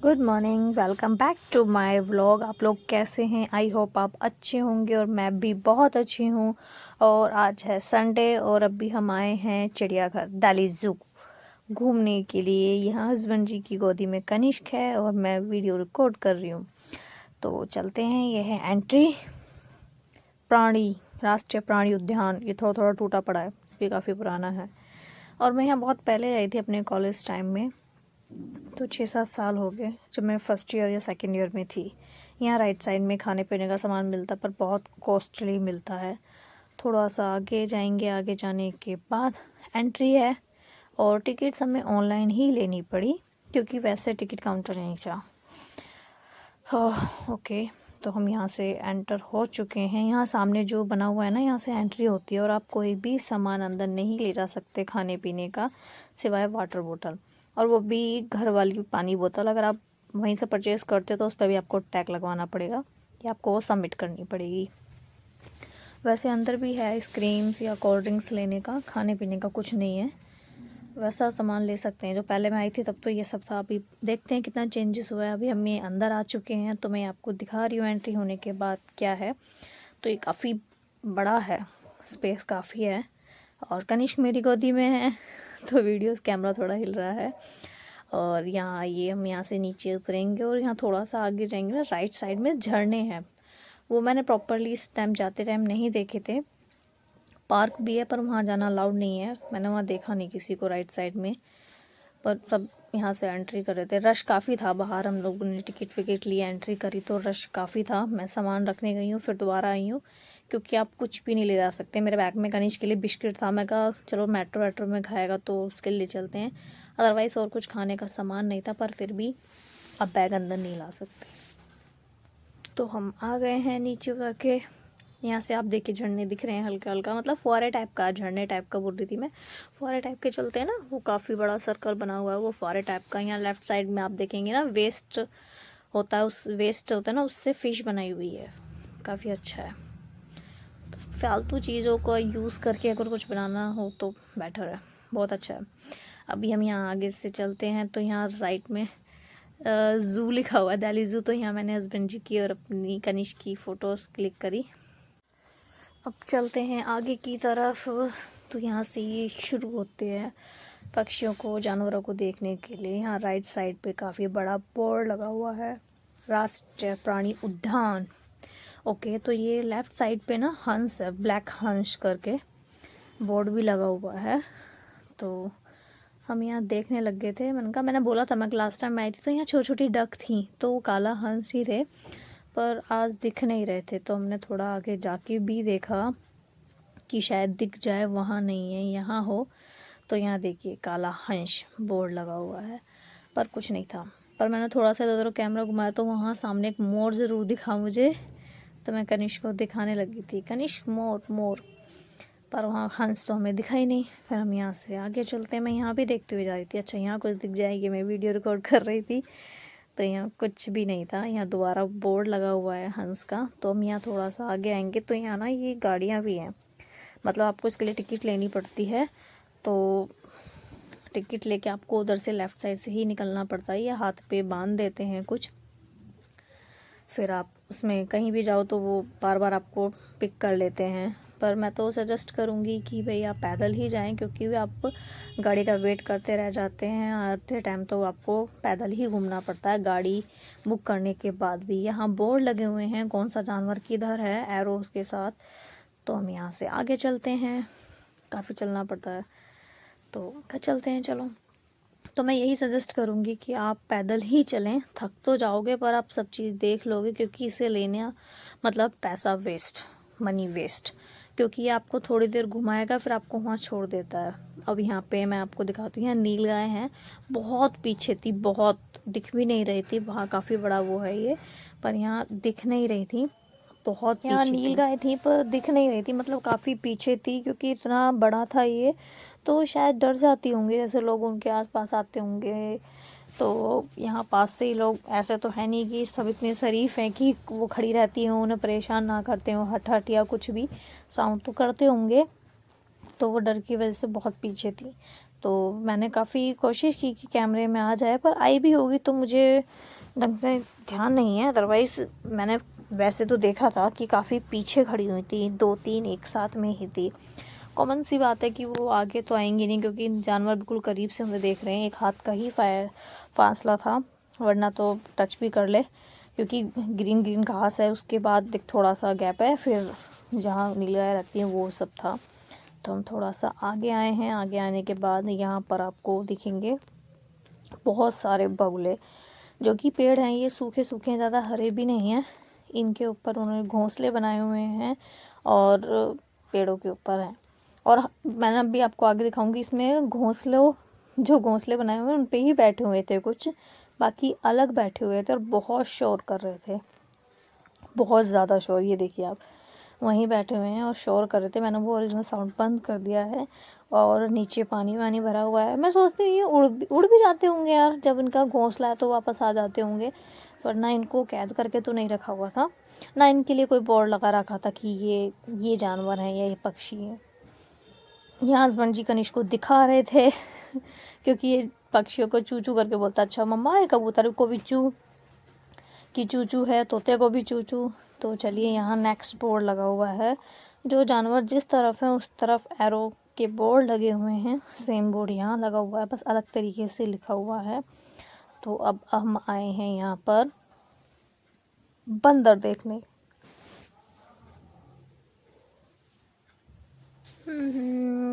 Good morning, welcome back to my vlog. आप लोग कैसे हैं? आई होप आप अच्छे होंगे और मैं भी बहुत अच्छी हूँ। और आज है संडे और अभी हम आए हैं चिड़ियाघर दिल्ली ज़ू घूमने के लिए। यहाँ हस्बैंड जी की गोदी में कनिष्क है और मैं वीडियो रिकॉर्ड कर रही हूँ। तो चलते हैं। यह है एंट्री राष्ट्रीय प्राणी उद्यान। ये थोड़ा थोड़ा टूटा पड़ा है, ये काफ़ी पुराना है और मैं यहाँ बहुत पहले आई थी अपने कॉलेज टाइम में, तो 6-7 साल हो गए जब मैं फर्स्ट ईयर या सेकंड ईयर में थी। यहाँ राइट साइड में खाने पीने का सामान मिलता पर बहुत कॉस्टली मिलता है। थोड़ा सा आगे जाएंगे, आगे जाने के बाद एंट्री है और टिकट्स हमें ऑनलाइन ही लेनी पड़ी क्योंकि वैसे टिकट काउंटर नहीं था। ओके, तो हम यहाँ से एंटर हो चुके हैं। यहाँ सामने जो बना हुआ है ना, यहाँ से एंट्री होती है और आप कोई भी सामान अंदर नहीं ले जा सकते खाने पीने का, सिवाय वाटर बोतल, और वो भी घर वाली पानी बोतल। अगर आप वहीं से परचेज़ करते हो तो उस पर भी आपको टैग लगवाना पड़ेगा या आपको वो सबमिट करनी पड़ेगी। वैसे अंदर भी है आइसक्रीम्स या कोल्ड ड्रिंक्स लेने का, खाने पीने का कुछ नहीं है। वैसा सामान ले सकते हैं। जो पहले मैं आई थी तब तो ये सब था। अभी देखते हैं कितना चेंजेस हुआ है। अभी हम ये अंदर आ चुके हैं तो मैं आपको दिखा रही हूँ एंट्री होने के बाद क्या है। तो ये काफ़ी बड़ा है, स्पेस काफ़ी है और कनिष्क मेरी गोदी में है तो वीडियोस कैमरा थोड़ा हिल रहा है। और यहाँ ये हम यहाँ से नीचे उतरेंगे और यहाँ थोड़ा सा आगे जाएंगे ना, राइट साइड में झरने हैं। वो मैंने प्रॉपरली इस टाइम जाते टाइम नहीं देखे थे। पार्क भी है पर वहाँ जाना अलाउड नहीं है, मैंने वहाँ देखा नहीं किसी को राइट साइड में, पर सब यहाँ से एंट्री कर रहे थे। रश काफ़ी था बाहर, हम लोगों ने टिकट विकेट लिए एंट्री करी तो रश काफ़ी था। मैं सामान रखने गई हूँ फिर दोबारा आई हूँ क्योंकि आप कुछ भी नहीं ले जा सकते। मेरे बैग में कनिष्क के लिए बिस्किट था, मैं कहा चलो मेट्रो वेट्रो में खाएगा तो उसके लिए चलते हैं, अदरवाइज़ और कुछ खाने का सामान नहीं था, पर फिर भी आप बैग अंदर नहीं ला सकते। तो हम आ गए हैं नीचे करके। यहाँ से आप देखिए झरने दिख रहे हैं हल्का हल्का, मतलब फुहारे टाइप का, झरने टाइप का बोल रही थी मैं। फुहारे टाइप के चलते हैं ना, वो काफ़ी बड़ा सर्कल बना हुआ है, वो फुहारे टाइप का। यहाँ लेफ्ट साइड में आप देखेंगे ना, वेस्ट होता है, उस वेस्ट होता है ना, उससे फ़िश बनाई हुई है, काफ़ी अच्छा है। तो फालतू चीज़ों का यूज़ करके अगर कुछ बनाना हो तो बेटर है, बहुत अच्छा है। अभी हम यहाँ आगे से चलते हैं तो यहाँ राइट में ज़ू लिखा हुआ है, दिल्ली ज़ू। तो यहाँ मैंने हस्बैंड जी की और अपनी कनिष्क की फ़ोटोज़ क्लिक करी। अब चलते हैं आगे की तरफ। तो यहाँ से ये शुरू होते हैं पक्षियों को, जानवरों को देखने के लिए। यहाँ राइट साइड पे काफ़ी बड़ा बोर्ड लगा हुआ है, राष्ट्रीय प्राणी उद्यान। ओके, तो ये लेफ़्ट साइड पे ना हंस है, ब्लैक हंस करके बोर्ड भी लगा हुआ है। तो हम यहाँ देखने लग गए थे। मैंने बोला था, मैं लास्ट टाइम आई थी तो यहाँ छोटी छोटी डक थी, तो वो काला हंस ही थे, पर आज दिख नहीं रहे थे। तो हमने थोड़ा आगे जाके भी देखा कि शायद दिख जाए, वहाँ नहीं है, यहाँ हो। तो यहाँ देखिए काला हंस बोर्ड लगा हुआ है, पर कुछ नहीं था। पर मैंने थोड़ा सा इधर उधर कैमरा घुमाया तो वहाँ सामने एक मोर ज़रूर दिखा मुझे, तो मैं कनिष्क को दिखाने लगी थी, कनिष्क मोर मोर, पर वहाँ हंस तो हमें दिखा ही नहीं। फिर हम यहाँ से आगे चलते हैं। मैं यहाँ भी देखते हुए जा रही थी, अच्छा यहाँ कुछ दिख जाएगी, मैं वीडियो रिकॉर्ड कर रही थी तो यहाँ कुछ भी नहीं था। यहाँ दोबारा बोर्ड लगा हुआ है हंस का। तो हम यहाँ थोड़ा सा आगे आएंगे तो यहाँ ना ये गाड़ियाँ भी हैं, मतलब आपको इसके लिए टिकट लेनी पड़ती है। तो टिकट लेके आपको उधर से लेफ़्ट साइड से ही निकलना पड़ता है, या हाथ पे बांध देते हैं कुछ, फिर आप उसमें कहीं भी जाओ तो वो बार बार आपको पिक कर लेते हैं। पर मैं तो सजेस्ट करूँगी कि भाई आप पैदल ही जाएं, क्योंकि आप गाड़ी का वेट करते रह जाते हैं आधे टाइम, तो आपको पैदल ही घूमना पड़ता है गाड़ी बुक करने के बाद भी। यहाँ बोर्ड लगे हुए हैं कौन सा जानवर किधर है, एरोस के साथ। तो हम यहाँ से आगे चलते हैं, काफ़ी चलना पड़ता है तो चलते हैं, चलो। तो मैं यही सजेस्ट करूँगी कि आप पैदल ही चलें, थक तो जाओगे पर आप सब चीज़ देख लोगे, क्योंकि इसे लेने मतलब पैसा वेस्ट, मनी वेस्ट, क्योंकि ये आपको थोड़ी देर घुमाएगा फिर आपको वहाँ छोड़ देता है। अब यहाँ पे मैं आपको दिखाती हूँ, यहाँ नील गाय हैं, बहुत पीछे थी, बहुत दिख भी नहीं रही थी, वहाँ काफ़ी बड़ा वो है ये, पर यहाँ दिख नहीं रही थी, बहुत यहाँ नील गाय थी पर दिख नहीं रही थी, मतलब काफ़ी पीछे थी, क्योंकि इतना बड़ा था ये, तो शायद डर जाती होंगी, जैसे लोग उनके आसपास आते होंगे। तो यहाँ पास से ही लोग, ऐसे तो है नहीं कि सब इतने शरीफ हैं कि वो खड़ी रहती हों, उन्हें परेशान ना करते हों, हट हट या कुछ भी साउंड तो करते होंगे, तो वो डर की वजह से बहुत पीछे थी। तो मैंने काफ़ी कोशिश की कि कैमरे में आ जाए, पर आई भी होगी तो मुझे ढंग से ध्यान नहीं है। अदरवाइज़ मैंने वैसे तो देखा था कि काफ़ी पीछे खड़ी हुई थी, 2-3 एक साथ में ही थी। कॉमन सी बात है कि वो आगे तो आएंगी नहीं, क्योंकि जानवर बिल्कुल करीब से हमें देख रहे हैं। एक हाथ का ही फासला था, वरना तो टच भी कर ले, क्योंकि ग्रीन ग्रीन घास है, उसके बाद एक थोड़ा सा गैप है, फिर जहाँ नीली गाय रहती है वो सब था। तो हम थोड़ा सा आगे आए हैं। आगे आने के बाद यहाँ पर आपको दिखेंगे बहुत सारे बगुले, जो कि पेड़ हैं ये सूखे सूखे, ज़्यादा हरे भी नहीं हैं। इनके ऊपर उन्होंने घोंसले बनाए हुए हैं और पेड़ों के ऊपर हैं। और मैंने अभी आपको आगे दिखाऊंगी, इसमें जो घोंसले बनाए हुए हैं उन पे ही बैठे हुए थे कुछ, बाकी अलग बैठे हुए थे और बहुत शोर कर रहे थे, बहुत ज़्यादा शोर। ये देखिए आप, वहीं बैठे हुए हैं और शोर कर रहे थे। मैंने वो ओरिजिनल साउंड बंद कर दिया है और नीचे पानी वानी भरा हुआ है। मैं सोचती हूँ ये उड़ भी जाते होंगे यार, जब इनका घोंसला है तो वापस आ जाते होंगे, वरना इनको कैद करके तो नहीं रखा हुआ था, ना इनके लिए कोई बोर्ड लगा रखा था कि ये जानवर हैं या ये पक्षी हैं। यहाँ हस्बैंड जी कनिष्क को दिखा रहे थे क्योंकि ये पक्षियों को चू चू करके बोलता, अच्छा मम्मा ये कबूतर को भी चू कि चू चू है, तोते को भी चू चू। तो चलिए, यहाँ नेक्स्ट बोर्ड लगा हुआ है, जो जानवर जिस तरफ है उस तरफ एरो के बोर्ड लगे हुए हैं, सेम बोर्ड यहाँ लगा हुआ है, बस अलग तरीके से लिखा हुआ है। तो अब हम आए हैं यहाँ पर बंदर देखने।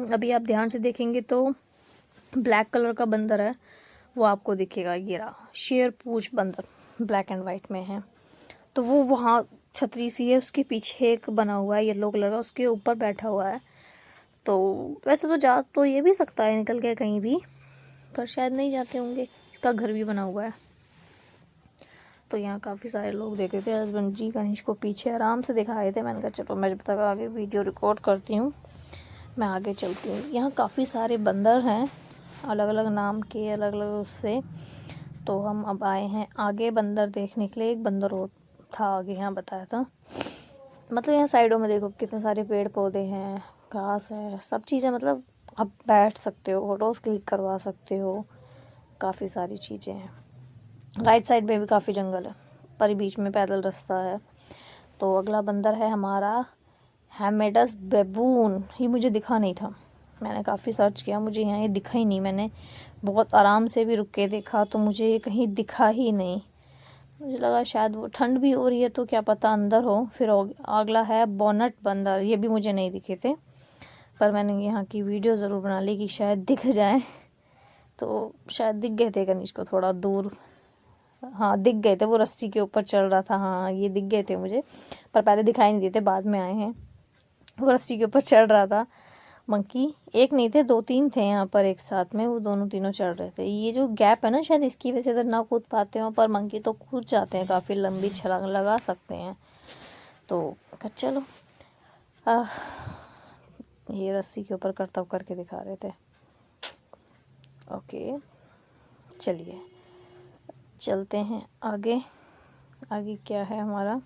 अभी आप ध्यान से देखेंगे तो ब्लैक कलर का बंदर है, वो आपको दिखेगा, ये रहा शेर पूंछ बंदर, ब्लैक एंड वाइट में है। तो वो वहाँ छतरी सी है, उसके पीछे एक बना हुआ है येलो कलर का, उसके ऊपर बैठा हुआ है। तो वैसे तो जा तो ये भी सकता है निकल के कहीं भी, पर शायद नहीं जाते होंगे, इसका घर भी बना हुआ है। तो यहाँ काफ़ी सारे लोग देख रहे थे। हस्बैंड जी कनिष्क को पीछे आराम से दिखा रहे थे। मैंने कहा चलो मैं जब तक आगे वीडियो रिकॉर्ड करती हूँ, मैं आगे चलती हूँ। यहाँ काफ़ी सारे बंदर हैं, अलग अलग नाम के, अलग अलग उससे। तो हम अब आए हैं आगे बंदर देखने के लिए। एक बंदर और था आगे, यहाँ बताया था। मतलब यहाँ साइडों में देखो कितने सारे पेड़ पौधे हैं, घास है, सब चीज़ें, मतलब आप बैठ सकते हो, फोटोज़ क्लिक करवा सकते हो, काफ़ी सारी चीज़ें हैं। राइट साइड में भी काफ़ी जंगल है, पर बीच में पैदल रास्ता है। तो अगला बंदर है हमारा हेमेडस बेबून। ये मुझे दिखा नहीं था, मैंने काफ़ी सर्च किया, मुझे यहाँ ये दिखा ही नहीं। मैंने बहुत आराम से भी रुक के देखा तो मुझे ये कहीं दिखा ही नहीं। मुझे लगा शायद वो ठंड भी हो रही है तो क्या पता अंदर हो। फिर अगला है बॉनट बंदर, ये भी मुझे नहीं दिखे थे, पर मैंने यहाँ की वीडियो ज़रूर बना ली कि शायद दिख जाए। तो शायद दिख गए थे कनिष्क को थोड़ा दूर, हाँ दिख गए थे, वो रस्सी के ऊपर चल रहा था, हाँ ये दिख गए थे मुझे, पर पहले दिखाई नहीं देते, बाद में आए हैं। वो रस्सी के ऊपर चढ़ रहा था मंकी, एक नहीं थे 2-3 थे यहाँ पर एक साथ में, वो दोनों तीनों चढ़ रहे थे। ये जो गैप है ना, शायद इसकी वजह से इधर ना कूद पाते हो, पर मंकी तो कूद जाते हैं, काफ़ी लंबी छलांग लगा सकते हैं। तो चलो, ये रस्सी के ऊपर करतब करके दिखा रहे थे। ओके चलिए चलते हैं आगे। आगे क्या है हमारा,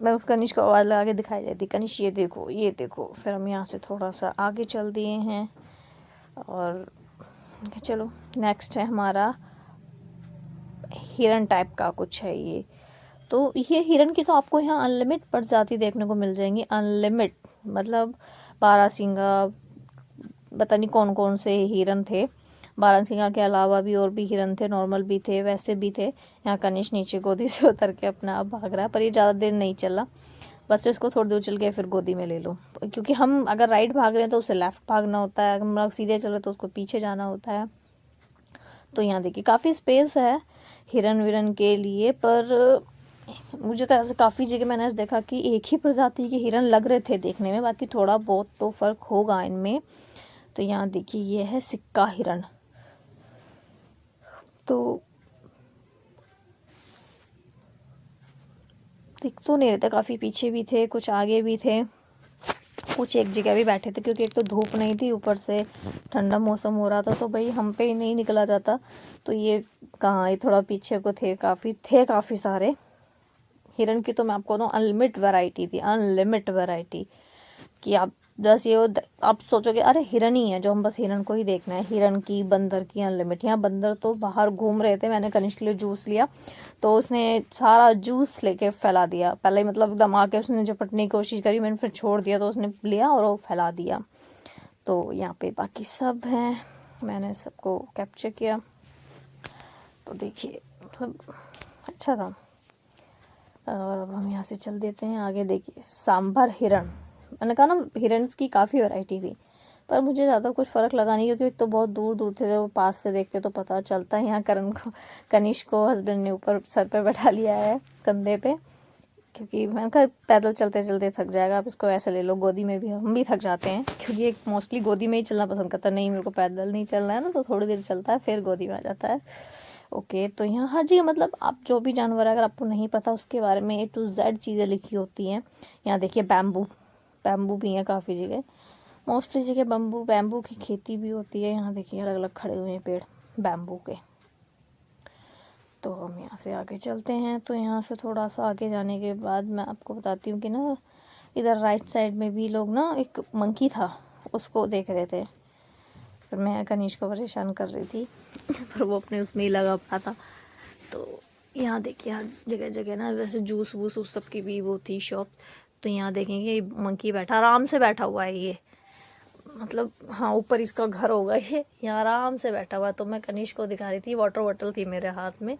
मैं उस कनिष्क को आवाज़ लगा के दिखाई देती, कनिष्क ये देखो ये देखो। फिर हम यहाँ से थोड़ा सा आगे चल दिए हैं और चलो नेक्स्ट है हमारा हिरन टाइप का कुछ है ये। तो ये हिरन की तो आपको यहाँ अनलिमिट प्रजाति देखने को मिल जाएंगी, अनलिमिट, मतलब बारहसिंगा, पता नहीं कौन कौन से हिरन थे। बारहसिंगा के अलावा भी और भी हिरन थे, नॉर्मल भी थे, वैसे भी थे। यहाँ कनिष्क नीचे गोदी से उतर के अपना आप भाग रहा है, पर ये ज़्यादा देर नहीं चला, बस इसको थोड़ी दूर चल के फिर गोदी में ले लो, क्योंकि हम अगर राइट भाग रहे हैं तो उसे लेफ़्ट भागना होता है, अगर हम सीधे चल रहे तो उसको पीछे जाना होता है। तो यहाँ देखिए काफ़ी स्पेस है हिरन विरन के लिए, पर मुझे तो ऐसे काफ़ी जगह मैंने ऐसे देखा कि एक ही प्रजाति के हिरन लग रहे थे देखने में, बाकी थोड़ा बहुत तो फ़र्क होगा इनमें। तो यहाँ देखिए ये है सिक्का हिरन। तो दिख तो नहीं रहे थे, काफ़ी पीछे भी थे, कुछ आगे भी थे, कुछ एक जगह भी बैठे थे, क्योंकि एक तो धूप नहीं थी, ऊपर से ठंडा मौसम हो रहा था, तो भाई हम पे ही नहीं निकला जाता। तो ये कहाँ, ये थोड़ा पीछे को थे, काफ़ी सारे हिरन की। तो मैं आपको बताऊँ अनलिमिट वैरायटी थी, अनलिमिट वैरायटी। कि आप बस ये आप सोचोगे अरे हिरन ही है, जो हम बस हिरन को ही देखना है, हिरन की बंदर की अनलिमिट। यहाँ बंदर तो बाहर घूम रहे थे, मैंने कनिष्क के लिए जूस लिया तो उसने सारा जूस लेके फैला दिया। पहले मतलब एकदम आके उसने झपटने की कोशिश करी, मैंने फिर छोड़ दिया तो उसने लिया और वो फैला दिया। तो यहाँ पे बाकी सब हैं, मैंने सबको कैप्चर किया। तो देखिए मतलब अच्छा था। और अब हम यहाँ से चल देते हैं आगे। देखिए सांभर हिरण, मैंने कहा ना हिरन्स की काफ़ी वैरायटी थी, पर मुझे ज़्यादा कुछ फ़र्क लगा नहीं, क्योंकि एक तो बहुत दूर दूर थे, वो पास से देखते तो पता चलता है। यहाँ कनिष्क को हस्बैंड ने ऊपर सर पे बैठा लिया है, कंधे पे, क्योंकि मैंने कहा पैदल चलते चलते थक जाएगा, आप इसको ऐसे ले लो, गोदी में भी हम भी थक जाते हैं, क्योंकि एक मोस्टली गोदी में ही चलना पसंद करता है। नहीं मेरे को पैदल नहीं चलना है ना, तो थोड़ी देर चलता है फिर गोदी में आ जाता है। ओके, तो यहाँ हर जगह मतलब आप जो भी जानवर है अगर आपको नहीं पता उसके बारे में A to Z चीज़ें लिखी होती हैं। यहाँ देखिए बैम्बू भी है काफ़ी जगह, मोस्टली जगह बैम्बू की खेती भी होती है। यहाँ देखिए अलग अलग खड़े हुए हैं पेड़ बैम्बू के। तो हम यहाँ से आगे चलते हैं। तो यहाँ से थोड़ा सा आगे जाने के बाद मैं आपको बताती हूँ कि ना इधर राइट साइड में भी लोग ना एक मंकी था उसको देख रहे थे, फिर मैं कनिष्क को परेशान कर रही थी पर वो अपने उसमें ही लगा पड़ा था। तो यहाँ देखिए हर जगह जगह ना वैसे जूस वूस उस सब की भी वो थी शॉप। तो यहाँ देखेंगे मंकी बैठा, आराम से बैठा हुआ है ये, मतलब हाँ ऊपर इसका घर होगा ये, यहाँ आराम से बैठा हुआ है। तो मैं कनिष्क को दिखा रही थी, वाटर बॉटल थी मेरे हाथ में,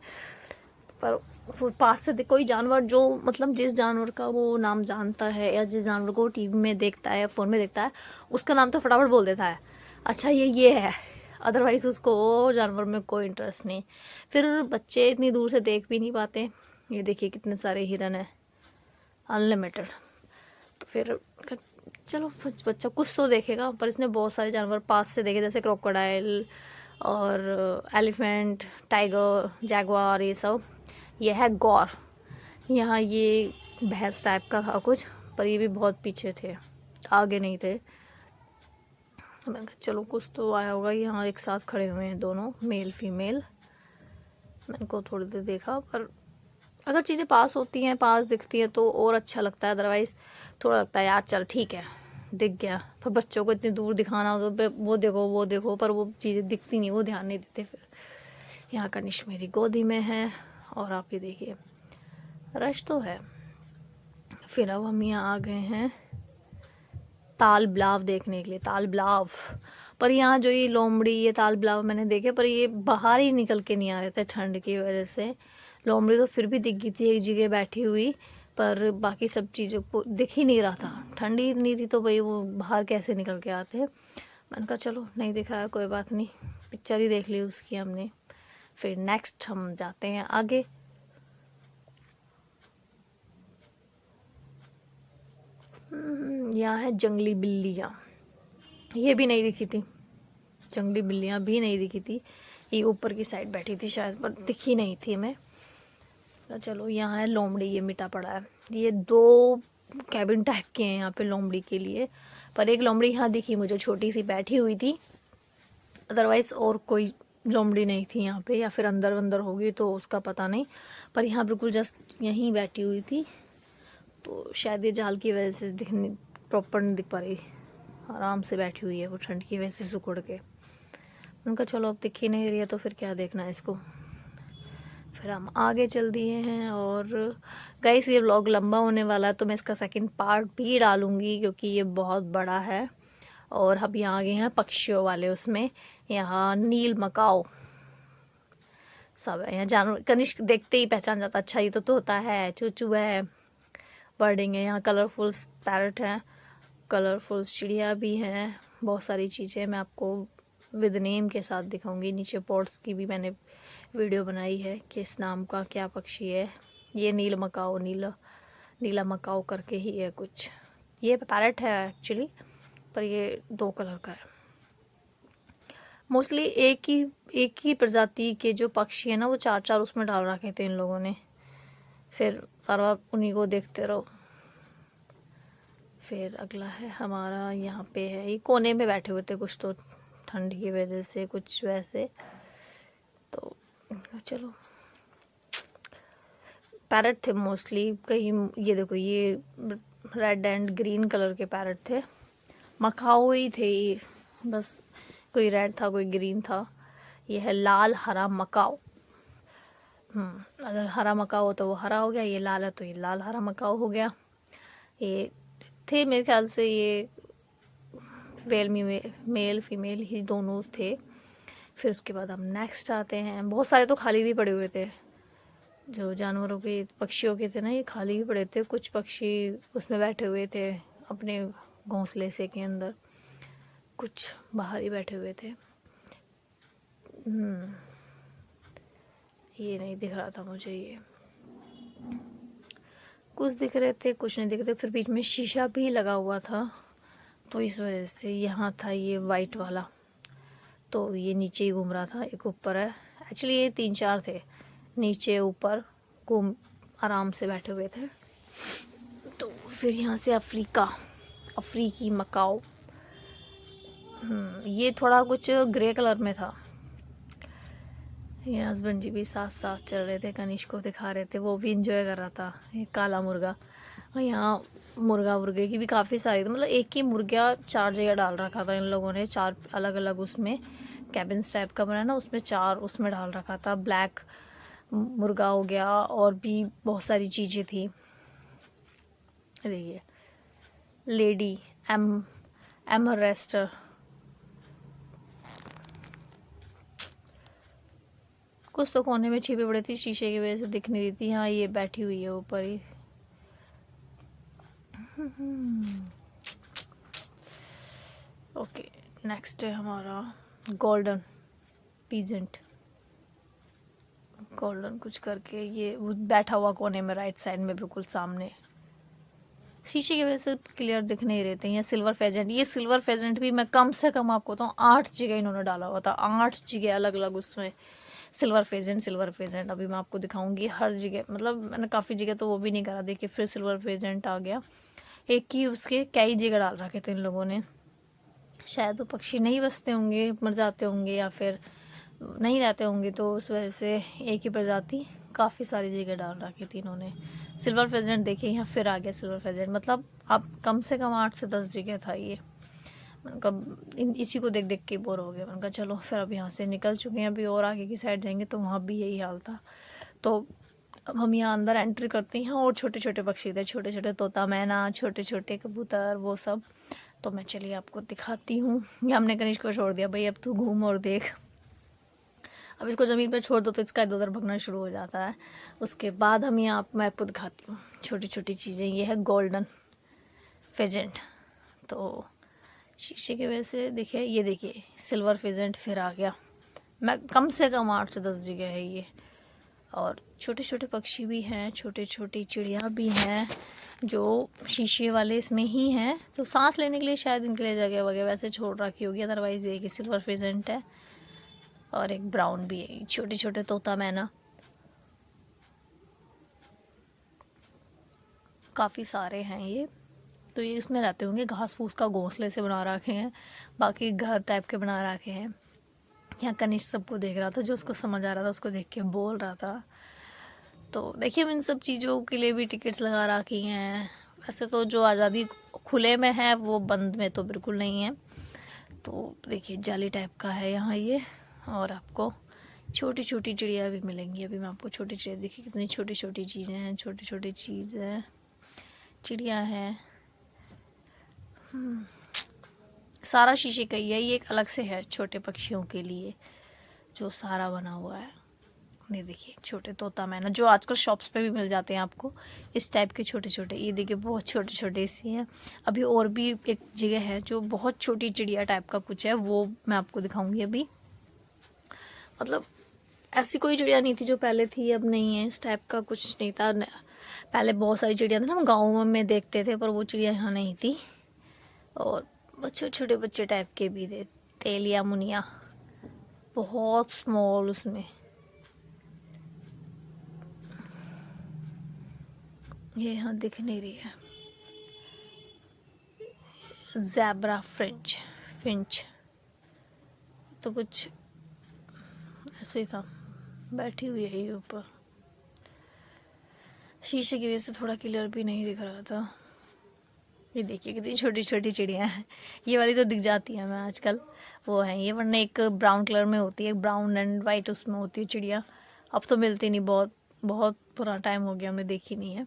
पर वो पास से कोई जानवर जो मतलब जिस जानवर का वो नाम जानता है या जिस जानवर को टीवी में देखता है या फ़ोन में देखता है उसका नाम तो फटाफट बोल देता है, अच्छा ये है, अदरवाइज़ उसको वो जानवर में कोई इंटरेस्ट नहीं। फिर बच्चे इतनी दूर से देख भी नहीं पाते। ये देखिए कितने सारे हिरन है, अनलिमिटेड। तो फिर चलो बच्चा कुछ तो देखेगा, पर इसने बहुत सारे जानवर पास से देखे, जैसे क्रोकोडाइल और एलिफेंट, टाइगर, जैगुआर, ये सब। ये है गौर, यहाँ ये भैंस टाइप का था कुछ, पर ये भी बहुत पीछे थे, आगे नहीं थे। मैंने कहा चलो कुछ तो आया होगा। यहाँ एक साथ खड़े हुए हैं दोनों, मेल फीमेल। मैंने को थोड़ी देर देखा, पर अगर चीज़ें पास होती हैं, पास दिखती हैं तो और अच्छा लगता है, अदरवाइज़ थोड़ा लगता है यार चल ठीक है दिख गया। पर बच्चों को इतनी दूर दिखाना हो तो वो देखो, पर वो चीज़ें दिखती नहीं, वो ध्यान नहीं देते। फिर यहाँ कनिष्क मेरी गोदी में है और आप ये देखिए रश तो है। फिर अब हम यहाँ आ गए हैं ताल बिलाव देखने के लिए, ताल बिलाव। पर यहाँ जो ये लोमड़ी, ये ताल बिलाव मैंने देखे, पर ये बाहर ही निकल के नहीं आ रहे थे ठंड की वजह से। लोमड़ी तो फिर भी दिख गई थी एक जगह बैठी हुई, पर बाकी सब चीज़ों को दिख ही नहीं रहा था, ठंडी इतनी थी तो भाई वो बाहर कैसे निकल के आते। मैंने कहा चलो नहीं दिख रहा है कोई बात नहीं, पिक्चर ही देख ली उसकी हमने। फिर नेक्स्ट हम जाते हैं आगे। यहाँ है जंगली बिल्लियाँ, ये भी नहीं दिखी थी, जंगली बिल्लियाँ भी नहीं दिखी थी। ये ऊपर की साइड बैठी थी शायद, पर दिखी नहीं थी हमें। तो चलो यहाँ है लोमड़ी, ये मिटा पड़ा है। ये 2 कैबिन टाइप के हैं यहाँ पे लोमड़ी के लिए, पर एक लोमड़ी यहाँ दिखी मुझे, छोटी सी बैठी हुई थी, अदरवाइज़ और कोई लोमड़ी नहीं थी यहाँ पे, या फिर अंदर अंदर होगी तो उसका पता नहीं। पर यहाँ बिल्कुल जस्ट यहीं बैठी हुई थी, तो शायद ये जाल की वजह से दिखने प्रॉपर नहीं दिख पा रही, आराम से बैठी हुई है वो ठंड की वजह से सिकुड़ के। उनका चलो अब दिख ही नहीं रही है तो फिर क्या देखना है इसको। फिर हम आगे चल दिए हैं। और गाइस ये व्लॉग लंबा होने वाला है तो मैं इसका सेकंड पार्ट भी डालूंगी, क्योंकि ये बहुत बड़ा है। और अब यहाँ आ गए हैं पक्षियों वाले, उसमें यहाँ नील मकाओ सब है। यहाँ जानवर कनिष्क देखते ही पहचान जाता, अच्छा ये तो तोता है, चूचू है, बर्डिंग है। यहाँ कलरफुल पैरट हैं, कलरफुल चिड़िया भी हैं, बहुत सारी चीज़ें मैं आपको विद नेम के साथ दिखाऊंगी। नीचे पॉट्स की भी मैंने वीडियो बनाई है कि इस नाम का क्या पक्षी है। ये नील मकाओ, नीला मकाओ करके ही है कुछ। ये पैरट है एक्चुअली, पर ये 2 कलर का है। मोस्टली एक ही प्रजाति के जो पक्षी है ना, वो 4-4 उसमें डाल रखे थे इन लोगों ने। फिर बार बार उन्हीं को देखते रहो। फिर अगला है हमारा, यहाँ पे है, ये कोने में बैठे हुए थे कुछ तो ठंड की वजह से, कुछ वैसे। तो चलो पैरट थे मोस्टली कहीं। ये देखो ये रेड एंड ग्रीन कलर के पैरट थे, मकाओ ही थे ये, बस कोई रेड था कोई ग्रीन था। ये है लाल हरा मकाओ। अगर हरा मकाओ हो तो वो हरा हो गया, ये लाल है तो ये लाल हरा मकाओ हो गया। ये थे मेरे ख्याल से ये मेल फीमेल ही दोनों थे। फिर उसके बाद हम नेक्स्ट आते हैं। बहुत सारे तो खाली भी पड़े हुए थे, जो जानवरों के पक्षियों के थे ना, ये खाली भी पड़े थे। कुछ पक्षी उसमें बैठे हुए थे अपने घोंसले से के अंदर, कुछ बाहर ही बैठे हुए थे। ये नहीं दिख रहा था मुझे, ये कुछ दिख रहे थे कुछ नहीं दिख रहे थे। फिर बीच में शीशा भी लगा हुआ था, तो इस वजह से यहाँ था ये वाइट वाला, तो ये नीचे ही घूम रहा था। एक ऊपर है, एक्चुअली ये 3-4 थे, नीचे ऊपर घूम आराम से बैठे हुए थे। तो फिर यहाँ से अफ्रीकी मकाओ, ये थोड़ा कुछ ग्रे कलर में था। ये हस्बैंड जी भी साथ साथ चल रहे थे, कनिष्क को दिखा रहे थे, वो भी इंजॉय कर रहा था। ये काला मुर्गा, और यहाँ मुर्गे की भी काफ़ी सारी थी, मतलब एक ही मुर्गा 4 जगह डाल रखा था इन लोगों ने, 4 अलग अलग उसमें कैबिन्स टाइप का बना ना, उसमें 4 उसमें डाल रखा था। ब्लैक मुर्गा हो गया, और भी बहुत सारी चीज़ें थी। देखिए लेडी एमरेस्टर, कुछ तो कोने में छिपी पड़ी थी, शीशे की वजह से दिख नहीं रही थी। हाँ ये बैठी हुई है ऊपर ही। ओके, नेक्स्ट है हमारा गोल्डन पीजेंट। गोल्डन कुछ करके ये बैठा हुआ कोने में राइट साइड में बिल्कुल सामने, शीशे की वजह से क्लियर दिख नहीं रहे थे। ये सिल्वर फेजेंट, ये सिल्वर फेजेंट भी मैं कम से कम आपको तो 8 जगह इन्होंने डाला हुआ था, 8 जगह अलग अलग उसमें सिल्वर फेजेंट। अभी मैं आपको दिखाऊंगी हर जगह, मतलब मैंने काफ़ी जगह तो वो भी नहीं करा, देखिए फिर सिल्वर फेजेंट आ गया। एक ही उसके कई जगह डाल रखे थे इन लोगों ने, शायद वो पक्षी नहीं बसते होंगे, मर जाते होंगे, या फिर नहीं रहते होंगे, तो उस वजह से एक ही प्रजाति काफ़ी सारी जगह डाल रखी थी इन्होंने। सिल्वर फेजेंट देखिए यहाँ फिर आ गया सिल्वर फेजेंट, मतलब अब कम से कम 8 से 10 जगह था ये। मैंने इसी को देख देख के बोर हो गया। मैंने कहा चलो फिर अब यहाँ से निकल चुके हैं, अभी और आगे की साइड जाएंगे तो वहाँ भी यही हाल था। तो अब हम यहाँ अंदर एंट्री करते हैं, और छोटे छोटे पक्षी थे, छोटे छोटे तोता मैना, छोटे छोटे कबूतर, वो सब। तो मैं चलिए आपको दिखाती हूँ। ये हमने कनिष्क को छोड़ दिया, भाई अब तू घूम और देख। अब इसको ज़मीन पर छोड़ दो तो इसका इधर उधर भगना शुरू हो जाता है। उसके बाद हम यहाँ मैं आपको दिखाती हूँ छोटी छोटी चीज़ें। ये है गोल्डन फेजेंट, तो शीशे की वजह से देखिए, ये देखिए सिल्वर फेजेंट फिर आ गया। मैं कम से कम 8 से 10 जगह है ये। और छोटे छोटे पक्षी भी हैं, छोटे छोटी चिड़िया भी हैं, जो शीशे वाले इसमें ही हैं, तो सांस लेने के लिए शायद इनके लिए जगह वगैरह वैसे छोड़ रखी होगी। अदरवाइज़ देखिए सिल्वर फेजेंट है, और एक ब्राउन भी है, छोटे छोटे तोता मैना काफ़ी सारे हैं ये। तो ये इसमें रहते होंगे, घास फूस का घोंसले से बना रखे हैं, बाकी घर टाइप के बना रखे हैं। यहाँ कनिष्क सबको देख रहा था, जो उसको समझ आ रहा था उसको देख के बोल रहा था। तो देखिए हम इन सब चीज़ों के लिए भी टिकट्स लगा रखी हैं। वैसे तो जो आज़ादी खुले में है वो बंद में तो बिल्कुल नहीं है। तो देखिए जाली टाइप का है यहाँ ये, और आपको छोटी छोटी चिड़िया भी मिलेंगी। अभी मैं आपको छोटी चिड़िया, देखिए कितनी छोटी छोटी चीज़ें हैं, छोटी छोटी चीज़ें चिड़िया हैं। सारा शीशे का ही है, ये एक अलग से है छोटे पक्षियों के लिए जो सारा बना हुआ है। ये देखिए छोटे तोता मैना, जो आजकल शॉप्स पे भी मिल जाते हैं आपको इस टाइप के छोटे छोटे। ये देखिए बहुत छोटे छोटे सी हैं। अभी और भी एक जगह है जो बहुत छोटी चिड़िया टाइप का कुछ है, वो मैं आपको दिखाऊंगी अभी। मतलब ऐसी कोई चिड़िया नहीं थी जो पहले थी अब नहीं है, इस टाइप का कुछ नहीं था। पहले बहुत सारी चिड़िया थी ना, हम गाँव में देखते थे, पर वो चिड़िया यहाँ नहीं थी। और छोटे छोटे बच्चे टाइप के भी थे, तेलिया मुनिया, बहुत स्मॉल उसमें। ये यहाँ दिख नहीं रही है। ज़ेब्रा फिंच तो कुछ ऐसे ही था, बैठी हुई है ये ऊपर। शीशे की वजह से थोड़ा क्लियर भी नहीं दिख रहा था। ये देखिए कितनी छोटी छोटी चिड़िया हैं। ये वाली तो दिख जाती है हमें आजकल, वो है ये, वरना एक ब्राउन कलर में होती है, एक ब्राउन एंड वाइट उसमें होती है चिड़िया। अब तो मिलती नहीं, बहुत बहुत पुराना टाइम हो गया, हमने देखी नहीं है।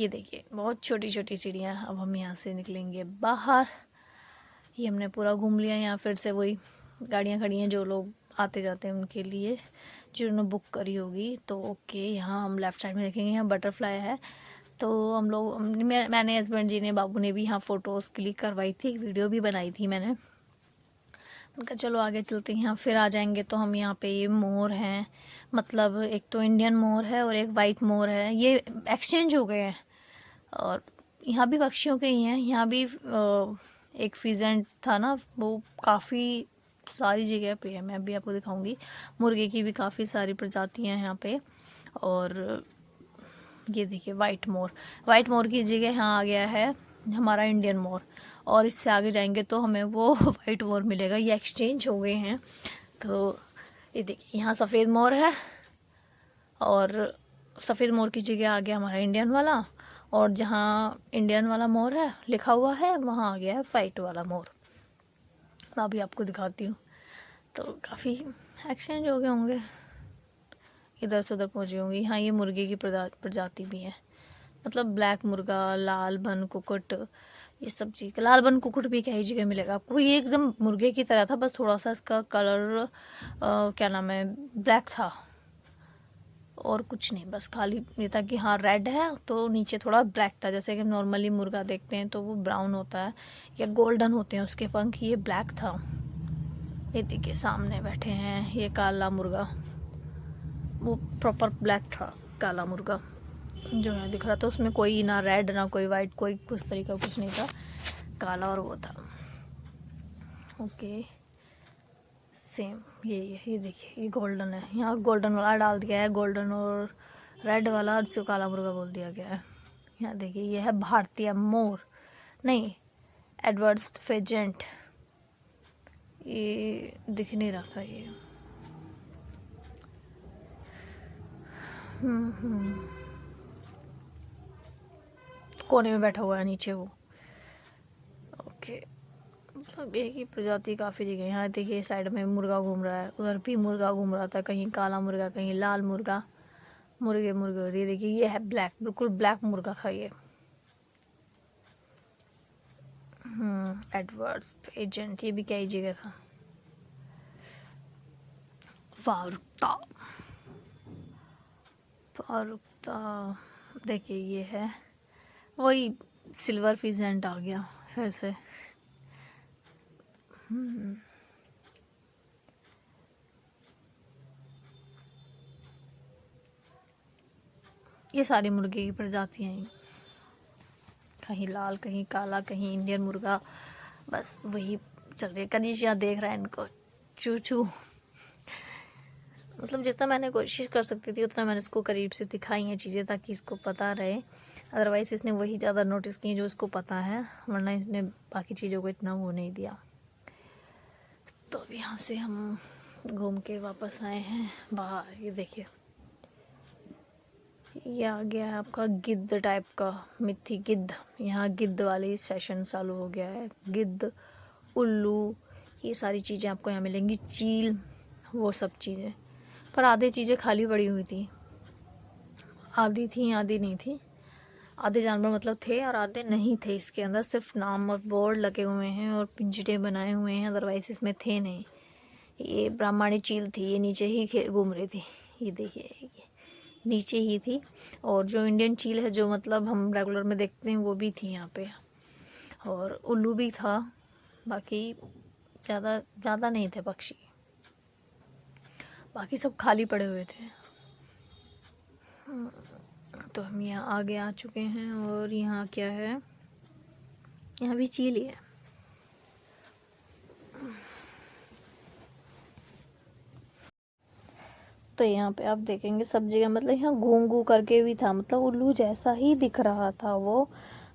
ये देखिए बहुत छोटी छोटी चिड़िया। अब हम यहाँ से निकलेंगे बाहर। ये हमने पूरा घूम लिया। यहाँ फिर से वही गाड़ियाँ खड़ी हैं जो लोग आते जाते हैं उनके लिए, जिन्होंने बुक करी होगी। तो ओके, यहाँ हम लेफ़्ट साइड में देखेंगे, यहाँ बटरफ्लाई है। तो हम लोग मैंने हस्बैंड जी ने, बाबू ने भी यहाँ फ़ोटोज़ क्लिक करवाई थी, एक वीडियो भी बनाई थी मैंने। उनका चलो आगे चलते हैं। यहाँ फिर आ जाएंगे तो हम यहाँ पे ये मोर हैं, मतलब एक तो इंडियन मोर है और एक वाइट मोर है, ये एक्सचेंज हो गए हैं। और यहाँ भी पक्षियों के ही हैं। यहाँ भी एक फीजेंट था ना, वो काफ़ी सारी जगह पे है, मैं भी आपको दिखाऊंगी। मुर्गे की भी काफ़ी सारी प्रजातियाँ हैं यहाँ पे। और ये देखिए वाइट मोर की जगह यहाँ आ गया है हमारा इंडियन मोर। और इससे आगे जाएंगे तो हमें वो वाइट मोर मिलेगा। ये एक्सचेंज हो गए हैं। तो ये देखिए यहाँ सफ़ेद मोर है, और सफ़ेद मोर की जगह आ गया हमारा इंडियन वाला। और जहाँ इंडियन वाला मोर है लिखा हुआ है, वहाँ आ गया है वाइट वाला मोर। मैं अभी आपको दिखाती हूँ। तो काफ़ी एक्सचेंज हो गए होंगे, इधर से उधर पहुँचे होंगे। हाँ, ये मुर्गे की प्रजाति भी है, मतलब ब्लैक मुर्गा, लाल बन कुकुट, ये सब चीज़। लाल बन कुकुट भी कई जगह मिलेगा आपको। ये एकदम मुर्गे की तरह था, बस थोड़ा सा इसका कलर क्या नाम है, ब्लैक था, और कुछ नहीं, बस खाली ये था कि हाँ रेड है तो नीचे थोड़ा ब्लैक था। जैसे कि नॉर्मली मुर्गा देखते हैं तो वो ब्राउन होता है या गोल्डन होते हैं उसके पंख, ये ब्लैक था। ये देखिए सामने बैठे हैं ये काला मुर्गा, वो प्रॉपर ब्लैक था काला मुर्गा जो है दिख रहा था। उसमें कोई ना रेड ना कोई वाइट, कोई कुछ तरीका कुछ नहीं था, काला और वो था। ओके सेम ये देखिए ये गोल्डन है, यहाँ गोल्डन वाला डाल दिया है, गोल्डन और रेड वाला, जिसको काला मुर्गा बोल दिया गया है। यहाँ देखिए ये है भारतीय मोर, नहीं एडवर्ड्स फेजेंट, ये दिख नहीं रहा था ये। कोने में बैठा हुआ है नीचे वो। ओके, मतलब एक ही प्रजाति काफ़ी जगह। यहाँ देखिए साइड में मुर्गा घूम रहा है, उधर भी मुर्गा घूम रहा था, कहीं काला मुर्गा कहीं लाल मुर्गा, मुर्गे ये देखिए ये है ब्लैक, बिल्कुल ब्लैक मुर्गा था ये। एडवर्ड्स एजेंट, ये भी कई जगह था। फारुक्ता देखिए ये है वही सिल्वर फिजेंट आ गया फिर से। ये सारी मुर्गे की प्रजातियाँ हैं, कहीं लाल कहीं काला कहीं इंडियन मुर्गा, बस वही चल रही है। कनीशिया देख रहा है इनको, चू चू। मतलब जितना मैंने कोशिश कर सकती थी उतना मैंने इसको करीब से दिखाई हैं चीज़ें, ताकि इसको पता रहे। अदरवाइज़ इसने वही ज़्यादा नोटिस किए जो इसको पता है, वरना इसने बाकी चीज़ों को इतना वो नहीं दिया। तो अब यहाँ से हम घूम के वापस आए हैं बाहर। ये देखिए ये आ गया है आपका गिद्ध टाइप का, मिट्टी गिद्ध। यहाँ गिद्ध वाली सेशन चालू हो गया है। गिद्ध, उल्लू, ये सारी चीज़ें आपको यहाँ मिलेंगी। चील, वो सब चीज़ें। पर आधी चीज़ें खाली पड़ी हुई थी, आधी थी आधी नहीं थी। आधे जानवर मतलब थे और आधे नहीं थे। इसके अंदर सिर्फ नाम और बोर्ड लगे हुए हैं और पिंजरे बनाए हुए हैं, अदरवाइज इसमें थे नहीं। ये ब्राह्मणी चील थी, ये नीचे ही घूम रही थी। ये देखिए ये नीचे ही थी। और जो इंडियन चील है जो मतलब हम रेगुलर में देखते हैं वो भी थी यहाँ पे, और उल्लू भी था। बाकी ज़्यादा नहीं थे पक्षी, बाकी सब खाली पड़े हुए थे। तो हम यहाँ आगे आ चुके हैं और यहाँ क्या है, यहाँ भी चील ही है। तो यहाँ पे आप देखेंगे सब जगह मतलब यहाँ घूंघू करके भी था, मतलब उल्लू जैसा ही दिख रहा था वो,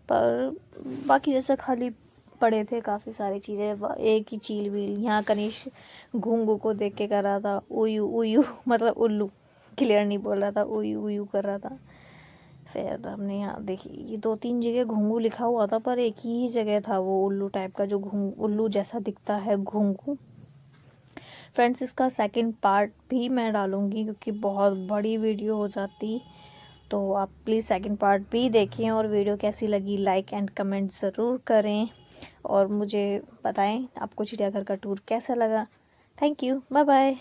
पर बाकी जैसे खाली पड़े थे काफ़ी सारी चीज़ें। एक ही चील व्हील। यहाँ कनिष घूंघू को देख के कर रहा था उयू उयू, मतलब उल्लू क्लियर नहीं बोल रहा था, उयू उयू कर रहा था। फिर हमने यहाँ देखिए ये 2-3 जगह घुंघू लिखा हुआ था, पर एक ही जगह था वो उल्लू टाइप का, जो उल्लू जैसा दिखता है, घुंघू। फ्रेंड्स इसका सेकंड पार्ट भी मैं डालूँगी क्योंकि बहुत बड़ी वीडियो हो जाती, तो आप प्लीज़ सेकंड पार्ट भी देखें। और वीडियो कैसी लगी लाइक एंड कमेंट ज़रूर करें और मुझे बताएं आपको चिड़ियाघर का टूर कैसा लगा। Thank you, bye bye.